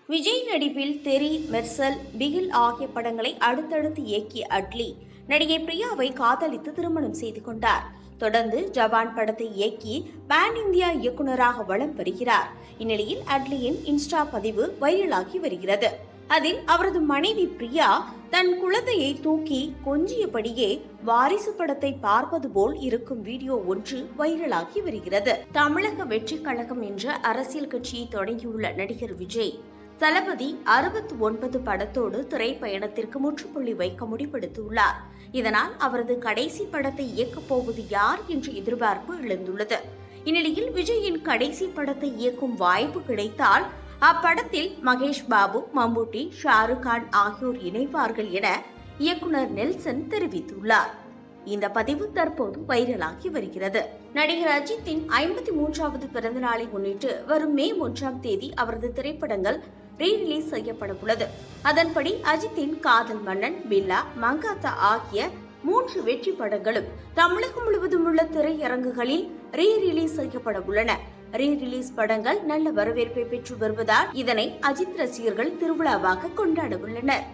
விஜய் நடிப்பில் தெரி, மெர்சல், பிகில் ஆகிய படங்களை அடுத்தடுத்து இயக்கிய அட்லி நடிகை பிரியாவை காதலித்து திருமணம் செய்து கொண்டார். தொடர்ந்து ஜவான் படத்தை இயக்கி பேன் இந்தியா இயக்குநராக வலம் வருகிறார். இந்நிலையில் அட்லியின் இன்ஸ்டா பதிவு வைரலாகி வருகிறது. அதில் அவரது மனைவி பிரியா தன் குழந்தையை தூக்கி கொஞ்சியபடியே வாரிசு படத்தை பார்ப்பது போல் இருக்கும் வீடியோ ஒன்று வைரலாகி வருகிறது. தமிழக வெற்றி கழகம் என்ற அரசியல் கட்சியை தொடங்கியுள்ள நடிகர் விஜய் தளபதி 69 படத்தோடு திரைப்பயணத்திற்கு முற்றுப்புள்ளி வைக்க முடிவெடுத்துள்ளார். இதனால் அவரது கடைசி படத்தை இயக்கப் போவது யார் என்ற எதிர்பார்ப்பு எழுந்துள்ளது. இந்நிலையில் விஜயின் கடைசி படத்தை இயக்கும் வாய்ப்பு கிடைத்தால் அப்படத்தில் மகேஷ் பாபு, மம்முட்டி, ஷாருக் கான் ஆகியோர் இணைவார்கள் என இயக்குனர் நெல்சன் தெரிவித்துள்ளார். இந்த பதிவு தற்போது வைரலாகி வருகிறது. நடிகர் அஜித்தின் 53வது பிறந்த நாளை முன்னிட்டு வரும் மே 1ஆம் தேதி அவரது திரைப்படங்கள் ரீ-ரிலீஸ் செய்யப்பட உள்ளது. அதன்படி அஜித்தின் காதல் மன்னன், பில்லா, மங்காத்தா ஆகிய 3 வெற்றி படங்களும் தமிழகம் முழுவதும் உள்ள திரையரங்குகளில் ரீ-ரிலீஸ் செய்யப்பட உள்ளன. ரீ-ரிலீஸ் படங்கள் நல்ல வரவேற்பை பெற்று வருவதால் இதனை அஜித் ரசிகர்கள் திருவிழாவாக கொண்டாட உள்ளனர்.